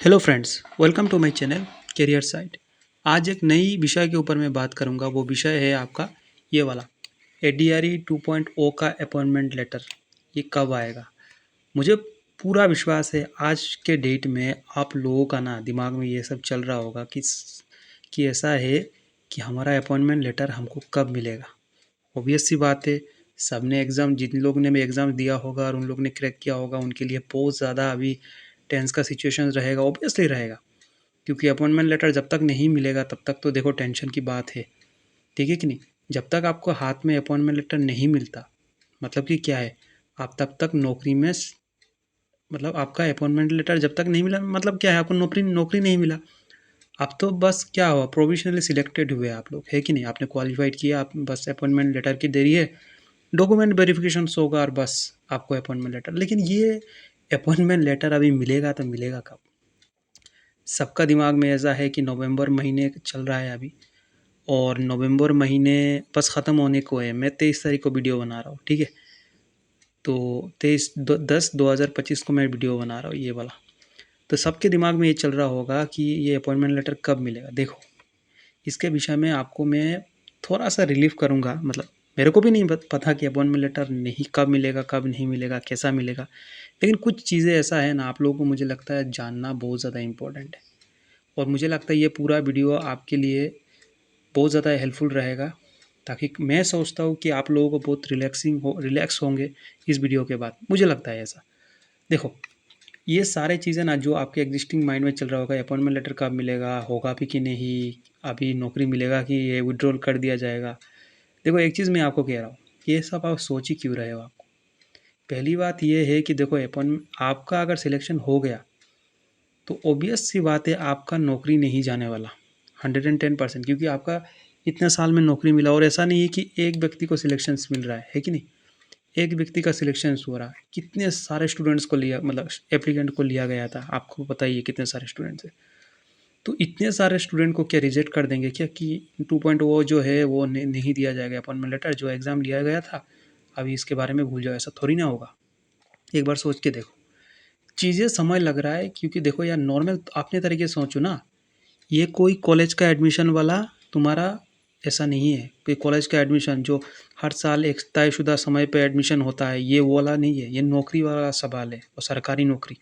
Hello friends, welcome to my channel career site. आज एक नई विषय के ऊपर मैं बात करूंगा। वो विषय है आपका ये वाला एडीआरई 2.0 का अपॉइंटमेंट लेटर। ये कब आएगा? मुझे पूरा विश्वास है आज के डेट में आप लोगों का ना दिमाग में ये सब चल रहा होगा कि ऐसा है कि हमारा अपॉइंटमेंट लेटर हमको कब मिलेगा। ऑब्वियस सी बात है, सबने एग्ज़ाम जिन लोग ने भी एग्ज़ाम दिया होगा और उन लोग ने क्रैक किया होगा उनके लिए बहुत ज़्यादा अभी टेंस का सिचुएशन रहेगा, ऑब्वियसली रहेगा। क्योंकि अपॉइंटमेंट लेटर जब तक नहीं मिलेगा तब तक तो देखो टेंशन की बात है। ठीक है कि नहीं? जब तक आपको हाथ में अपॉइंटमेंट लेटर नहीं मिलता, मतलब कि क्या है, आप तब तक नौकरी में मतलब आपका अपॉइंटमेंट लेटर जब तक नहीं मिला मतलब क्या है, आपको नौकरी नौकरी नहीं मिला। आप तो बस क्या हुआ, प्रोविजनली सिलेक्टेड हुए आप लोग, है कि नहीं? आपने क्वालिफाइड किया, आप बस अपॉइंटमेंट लेटर की देरी है, डॉक्यूमेंट वेरिफिकेशन होगा और बस आपको अपॉइंटमेंट लेटर। लेकिन ये अपॉइंटमेंट लेटर अभी मिलेगा तो मिलेगा कब? सबका दिमाग में ऐसा है कि नवंबर महीने चल रहा है अभी, और नवंबर महीने बस ख़त्म होने को है। मैं 23 तारीख को वीडियो बना रहा हूँ, ठीक है? तो 23/10/2025 को मैं वीडियो बना रहा हूँ ये वाला। तो सबके दिमाग में ये चल रहा होगा कि ये अपॉइंटमेंट लेटर कब मिलेगा। देखो, इसके विषय में आपको मैं थोड़ा सा रिलीफ करूँगा। मतलब मेरे को भी नहीं पता कि अपॉइंटमेंट लेटर नहीं कब मिलेगा, कब नहीं मिलेगा, कैसा मिलेगा। लेकिन कुछ चीज़ें ऐसा है ना, आप लोगों को मुझे लगता है जानना बहुत ज़्यादा इंपॉर्टेंट है। और मुझे लगता है ये पूरा वीडियो आपके लिए बहुत ज़्यादा हेल्पफुल रहेगा, ताकि मैं सोचता हूँ कि आप लोगों को बहुत रिलैक्स होंगे इस वीडियो के बाद। मुझे लगता है ऐसा। देखो, ये सारे चीज़ें ना जो आपके एग्जिस्टिंग माइंड में चल रहा होगा, अपॉइंटमेंट लेटर कब मिलेगा, होगा भी कि नहीं, अभी नौकरी मिलेगा कि ये विड्रॉल कर दिया जाएगा। देखो, एक चीज़ मैं आपको कह रहा हूँ, ये सब आप सोच ही क्यों रहे हो आपको? पहली बात ये है कि देखो, अपॉइंटमेंट आपका अगर सिलेक्शन हो गया तो ऑब्वियस सी बात है आपका नौकरी नहीं जाने वाला 110%। क्योंकि आपका इतने साल में नौकरी मिला, और ऐसा नहीं है कि एक व्यक्ति को सिलेक्शन मिल रहा है कि नहीं? एक व्यक्ति का सिलेक्शन हो रहा है, कितने सारे स्टूडेंट्स को लिया, मतलब एप्लीकेंट को लिया गया था, आपको पता ही है कितने सारे स्टूडेंट्स हैं। तो इतने सारे स्टूडेंट को क्या रिजेक्ट कर देंगे क्या कि 2.0 जो है वो नहीं दिया जाएगा अपॉइंटमेंट लेटर, जो एग्ज़ाम लिया गया था अभी इसके बारे में भूल जाओ? ऐसा थोड़ी ना होगा। एक बार सोच के देखो, चीज़ें समय लग रहा है। क्योंकि देखो यार, नॉर्मल अपने तरीके से सोचो ना, ये कोई कॉलेज का एडमिशन वाला तुम्हारा ऐसा नहीं है कि कॉलेज का एडमिशन जो हर साल एक तयशुदा समय पे एडमिशन होता है, ये वो वाला नहीं है। ये नौकरी वाला सवाल है, और सरकारी नौकरी,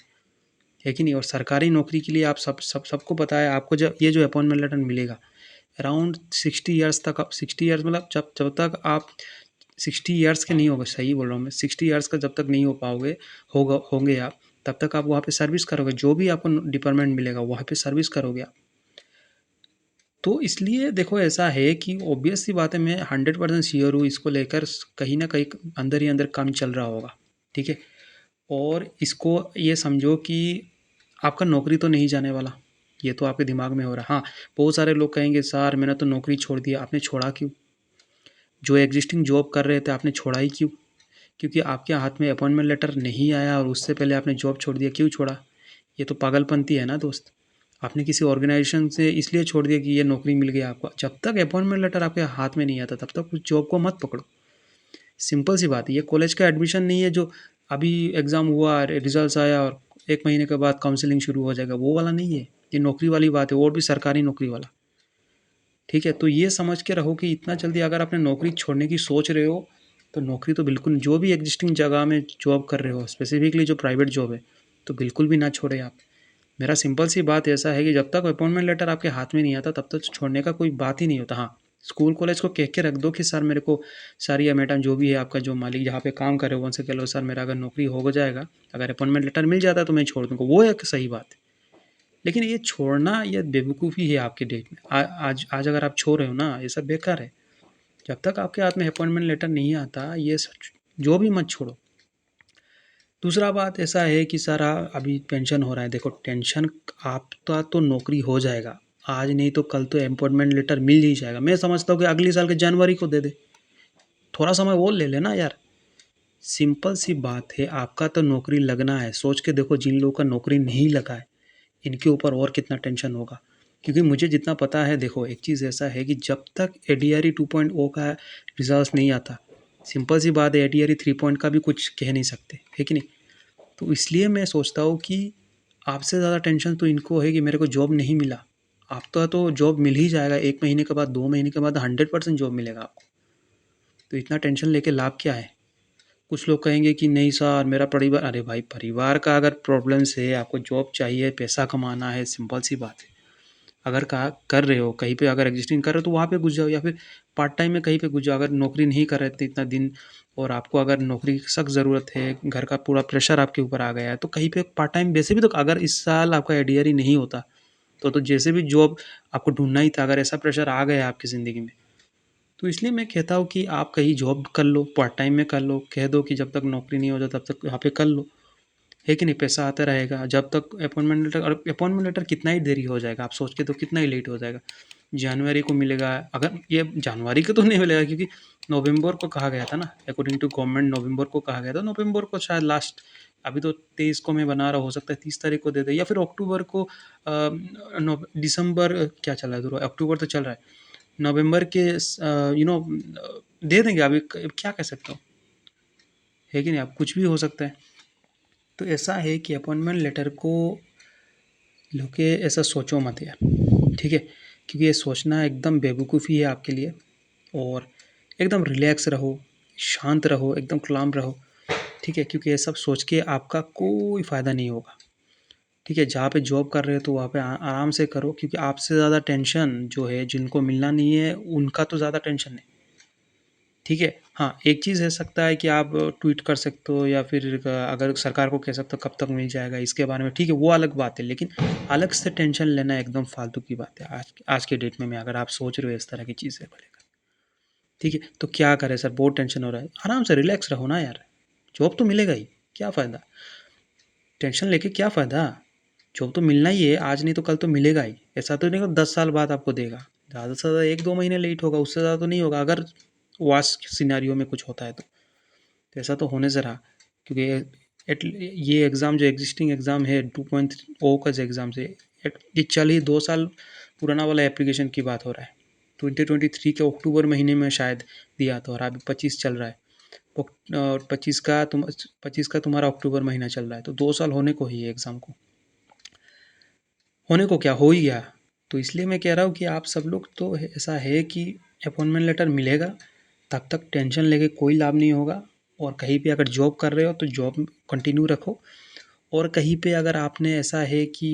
है कि नहीं? और सरकारी नौकरी के लिए आप सबको पता है, आपको जब ये जो अपॉइंटमेंट लेटर मिलेगा अराउंड 60 ईयर्स तक, आप 60 ईयर्स मतलब जब जब तक आप 60 ईयर्स के नहीं होगे, सही बोल रहा हूँ मैं, 60 ईयर्स का जब तक नहीं हो पाओगे, होंगे आप, तब तक आप वहाँ पे सर्विस करोगे। जो भी आपको डिपार्टमेंट मिलेगा वहाँ पे सर्विस करोगे आप। तो इसलिए देखो, ऐसा है कि ऑब्वियस सी बात है, मैं 100% श्योर हूँ इसको लेकर कहीं ना कहीं अंदर ही अंदर काम चल रहा होगा। ठीक है? और इसको ये समझो कि आपका नौकरी तो नहीं जाने वाला, ये तो आपके दिमाग में हो रहा है। हाँ, बहुत सारे लोग कहेंगे सर मैंने तो नौकरी छोड़ दिया। आपने छोड़ा क्यों? जो एग्जिस्टिंग जॉब कर रहे थे आपने छोड़ा ही क्यों? क्योंकि आपके हाथ में अपॉइंटमेंट लेटर नहीं आया और उससे पहले आपने जॉब छोड़ दिया। क्यों छोड़ा? ये तो पागलपंती है ना दोस्त। आपने किसी ऑर्गेनाइजेशन से इसलिए छोड़ दिया कि ये नौकरी मिल गई आपको। जब तक अपॉइंटमेंट लेटर आपके हाथ में नहीं आता तब तक उस जॉब को मत पकड़ो। सिंपल सी बात है। ये कॉलेज का एडमिशन नहीं है जो अभी एग्ज़ाम हुआ, रिजल्ट आया और 1 महीने के बाद काउंसलिंग शुरू हो जाएगा, वो वाला नहीं है। ये नौकरी वाली बात है, और भी सरकारी नौकरी वाला। ठीक है? तो ये समझ के रहो कि इतना जल्दी अगर आपने नौकरी छोड़ने की सोच रहे हो तो नौकरी तो बिल्कुल, जो भी एग्जिस्टिंग जगह में जॉब कर रहे हो, स्पेसिफिकली जो प्राइवेट जॉब है, तो बिल्कुल भी ना छोड़े आप। मेरा सिंपल सी बात ऐसा है कि जब तक अपॉइंटमेंट लेटर आपके हाथ में नहीं आता तब तक छोड़ने का कोई बात ही नहीं होता। हाँ, स्कूल कॉलेज को कह के रख दो कि सर मेरे को, सर या मैडम जो भी है आपका, जो मालिक जहाँ पे काम कर रहे हो उनसे कह लो सर मेरा अगर नौकरी हो जाएगा, अगर अपॉइंटमेंट लेटर मिल जाता है तो मैं छोड़ दूँगा, वो एक सही बात है। लेकिन ये छोड़ना ये बेवकूफ़ी है आपके डेट में। आज आज अगर आप छोड़ रहे हो ना, ये सब बेकार है। जब तक आपके हाथ में अपॉइंटमेंट लेटर नहीं आता, ये जो भी मत छोड़ो। दूसरा बात ऐसा है कि सर अभी पेंशन हो रहा है। देखो, टेंशन, आपका तो नौकरी हो जाएगा, आज नहीं तो कल तो अपॉइंटमेंट लेटर मिल ही जाएगा। मैं समझता हूँ कि अगले साल के जनवरी को दे दे, थोड़ा समय और ले लेना यार। सिंपल सी बात है, आपका तो नौकरी लगना है। सोच के देखो, जिन लोगों का नौकरी नहीं लगा है इनके ऊपर और कितना टेंशन होगा। क्योंकि मुझे जितना पता है, देखो एक चीज़ ऐसा है कि जब तक एडीआरई 2.0 का रिजल्ट नहीं आता, सिंपल सी बात है, एडीआरई 3 का भी कुछ कह नहीं सकते, है कि नहीं? तो इसलिए मैं सोचता हूँ कि आपसे ज़्यादा टेंशन तो इनको है कि मेरे को जॉब नहीं मिला। आपका तो जॉब मिल ही जाएगा, 1 महीने के बाद, 2 महीने के बाद 100% जॉब मिलेगा आपको। तो इतना टेंशन लेके लाभ क्या है? कुछ लोग कहेंगे कि नहीं सर मेरा परिवार, अरे भाई परिवार का अगर प्रॉब्लम्स है, आपको जॉब चाहिए, पैसा कमाना है, सिंपल सी बात है। अगर कहा कर रहे हो कहीं पे, अगर एग्जिस्टिंग कर रहे हो तो वहाँ पे घुस जाओ, या फिर पार्ट टाइम में कहीं पे घुस जाओ। अगर नौकरी नहीं कर रहे थे इतना दिन और आपको अगर नौकरी की सख्त ज़रूरत है, घर का पूरा प्रेशर आपके ऊपर आ गया है, तो कहीं पे पार्ट टाइम वैसे भी, तो अगर इस साल आपका एडीआर नहीं होता तो जैसे भी जॉब आपको ढूंढना ही था, अगर ऐसा प्रेशर आ गया आपकी ज़िंदगी में, तो इसलिए मैं कहता हूँ कि आप कहीं जॉब कर लो, पार्ट टाइम में कर लो, कह दो कि जब तक नौकरी नहीं हो जाता तब तक यहाँ पे कर लो, है कि नहीं? पैसा आता रहेगा जब तक अपॉइंटमेंट लेटर, और अपॉइंटमेंट लेटर कितना ही देरी हो जाएगा, आप सोच के तो कितना ही लेट हो जाएगा। जनवरी को मिलेगा, अगर ये जनवरी को तो नहीं मिलेगा क्योंकि नवंबर को कहा गया था ना, अकॉर्डिंग टू गवर्नमेंट नवंबर को कहा गया था, नवंबर को शायद लास्ट। अभी तो 23 को मैं बना रहा, हो सकता है 30 तारीख को दे दे, या फिर अक्टूबर को। दिसंबर क्या चल रहा है, अक्टूबर तो चल रहा है, नवंबर के दे देंगे। अभी क्या कह सकता हूँ, है कि नहीं? आप कुछ भी हो सकता है। तो ऐसा है कि अपॉइंटमेंट लेटर को लोग ऐसा सोचो मत यार, ठीक है? क्योंकि ये सोचना एकदम बेवकूफ़ी है आपके लिए। और एकदम रिलैक्स रहो, शांत रहो, एकदम क्लाम रहो, ठीक है? क्योंकि ये सब सोच के आपका कोई फ़ायदा नहीं होगा, ठीक है? जहाँ पे जॉब कर रहे हो तो वहाँ पे आराम से करो, क्योंकि आपसे ज़्यादा टेंशन जो है जिनको मिलना नहीं है उनका तो ज़्यादा टेंशन है, ठीक है? हाँ, एक चीज़ है सकता है कि आप ट्वीट कर सकते हो, या फिर अगर सरकार को कह सकते हो कब तक मिल जाएगा इसके बारे में, ठीक है, वो अलग बात है। लेकिन अलग से टेंशन लेना एकदम फालतू की बात है आज के डेट में अगर आप सोच रहे हो इस तरह की चीज़ें को लेकर, ठीक है? तो क्या करें सर, बहुत टेंशन हो रहा है, आराम से रिलैक्स रहो ना यार, जॉब तो मिलेगा ही, क्या फ़ायदा टेंशन लेके, क्या फ़ायदा? जॉब तो मिलना ही है, आज नहीं तो कल तो मिलेगा ही। ऐसा तो नहीं कि 10 साल बाद आपको देगा, ज़्यादा से ज़्यादा 1-2 महीने लेट होगा, उससे ज़्यादा तो नहीं होगा, अगर वास्ट सिनेरियो में कुछ होता है तो ऐसा तो होने से रहा। क्योंकि ये एग्ज़ाम जो एग्जिस्टिंग एग्ज़ाम है 2.0 का जो एग्ज़ाम से, ये चल ही 2 साल पुराना वाला एप्लीकेशन की बात हो रहा है। 2023 के अक्टूबर महीने में शायद दिया था, और अभी 25 चल रहा है। 25 का तुम्हारा अक्टूबर महीना चल रहा है, तो 2 साल होने को ही है एग्ज़ाम को, होने को क्या हो ही गया। तो इसलिए मैं कह रहा हूँ कि आप सब लोग तो ऐसा है कि अपॉइंटमेंट लेटर मिलेगा, तब तक टेंशन लेके कोई लाभ नहीं होगा। और कहीं पे अगर जॉब कर रहे हो तो जॉब कंटिन्यू रखो। और कहीं पे अगर आपने ऐसा है कि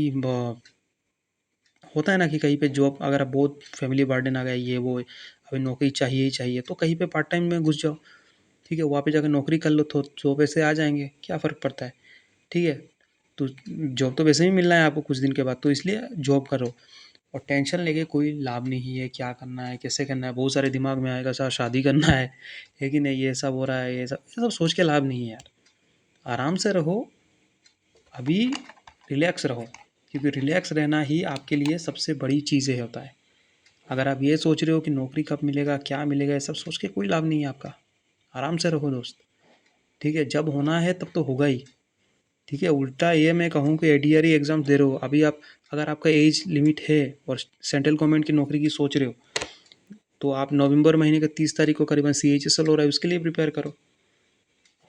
होता है ना कि कहीं पे जॉब, अगर आप बहुत फैमिली बर्डन आ गया, ये वो अभी नौकरी चाहिए ही चाहिए, तो कहीं पे पार्ट टाइम में घुस जाओ, ठीक है? वहाँ पे जाकर नौकरी कर लो तो 100 पैसे आ जाएंगे, क्या फ़र्क पड़ता है, ठीक है? तो जॉब तो वैसे ही मिलना है आपको कुछ दिन के बाद, तो इसलिए जॉब करो। और टेंशन लेके कोई लाभ नहीं है, क्या करना है, कैसे करना है, बहुत सारे दिमाग में आएगा, सर शादी करना है कि नहीं, ये सब हो रहा है, ये सब सोच के लाभ नहीं है यार। आराम से रहो, अभी रिलैक्स रहो, क्योंकि रिलैक्स रहना ही आपके लिए सबसे बड़ी चीज़ें होता है। अगर आप ये सोच रहे हो कि नौकरी कब मिलेगा, क्या मिलेगा, ये सब सोच के कोई लाभ नहीं है आपका। आराम से रहो दोस्त, ठीक है? जब होना है तब तो होगा ही, ठीक है? उल्टा ये मैं कहूँ कि एडीआरई एग्ज़ाम दे रहे हो अभी आप, अगर आपका एज लिमिट है और सेंट्रल गवर्नमेंट की नौकरी की सोच रहे हो, तो आप नवंबर महीने का 30 तारीख को करीबन CHSL हो रहा है, उसके लिए प्रिपेयर करो,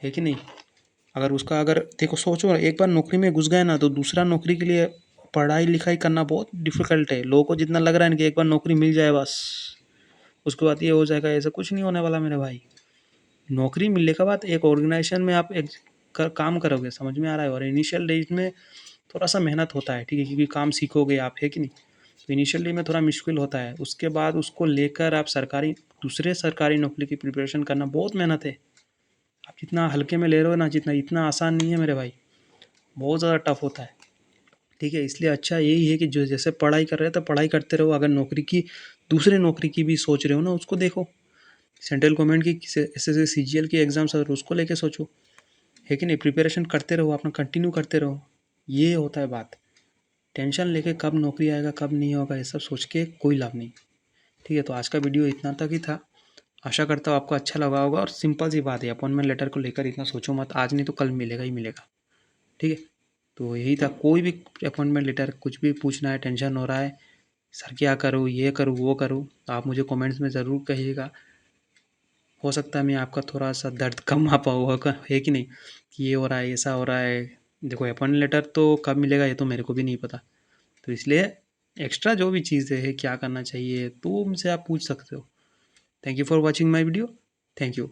है कि नहीं? अगर उसका, अगर देखो सोचो, एक बार नौकरी में घुस गए ना तो दूसरा नौकरी के लिए पढ़ाई लिखाई करना बहुत डिफिकल्ट है। लोगों को जितना लग रहा है ना कि एक बार नौकरी मिल जाए बस उसके बाद ये हो जाएगा, ऐसा कुछ नहीं होने वाला मेरे भाई। नौकरी मिलने के बाद एक ऑर्गेनाइजेशन में आप काम करोगे, समझ में आ रहा है? और इनिशियल डेज में थोड़ा सा मेहनत होता है, ठीक है, क्योंकि काम सीखोगे आप, है कि नहीं? तो इनिशियली में थोड़ा मुश्किल होता है, उसके बाद उसको लेकर आप सरकारी, दूसरे सरकारी नौकरी की प्रिपरेशन करना बहुत मेहनत है। आप जितना हल्के में ले रहे हो ना, जितना, इतना आसान नहीं है मेरे भाई, बहुत ज़्यादा टफ होता है, ठीक है? इसलिए अच्छा यही है कि जो जैसे पढ़ाई कर रहे हो तो पढ़ाई करते रहो, अगर नौकरी की, दूसरे नौकरी की भी सोच रहे हो ना, उसको देखो, सेंट्रल गवर्नमेंट की SSC CGL की एग्ज़ाम्स अगर उसको लेके सोचो, है कि नहीं? प्रिपरेशन करते रहो, अपना कंटिन्यू करते रहो, ये होता है बात। टेंशन लेके कब नौकरी आएगा कब नहीं होगा ये सब सोच के कोई लाभ नहीं, ठीक है? तो आज का वीडियो इतना तक ही था, आशा करता हूँ आपको अच्छा लगा होगा। और सिंपल सी बात है, अपॉइंटमेंट लेटर को लेकर इतना सोचो मत, आज नहीं तो कल मिलेगा ही मिलेगा, ठीक है? तो यही था, कोई भी अपॉइंटमेंट लेटर कुछ भी पूछना है, टेंशन हो रहा है, सर क्या करूँ, ये करूँ, वो करूँ, तो आप मुझे कमेंट्स में ज़रूर कहिएगा। हो सकता है मैं आपका थोड़ा सा दर्द कम आ पाऊँगा, है कि नहीं? कि ये हो रहा है, ऐसा हो रहा है, देखो अपॉइंटमेंट लेटर तो कब मिलेगा ये तो मेरे को भी नहीं पता, तो इसलिए एक्स्ट्रा जो भी चीज़ें हैं क्या करना चाहिए तो उनसे आप पूछ सकते हो। Thank you for watching my video. Thank you.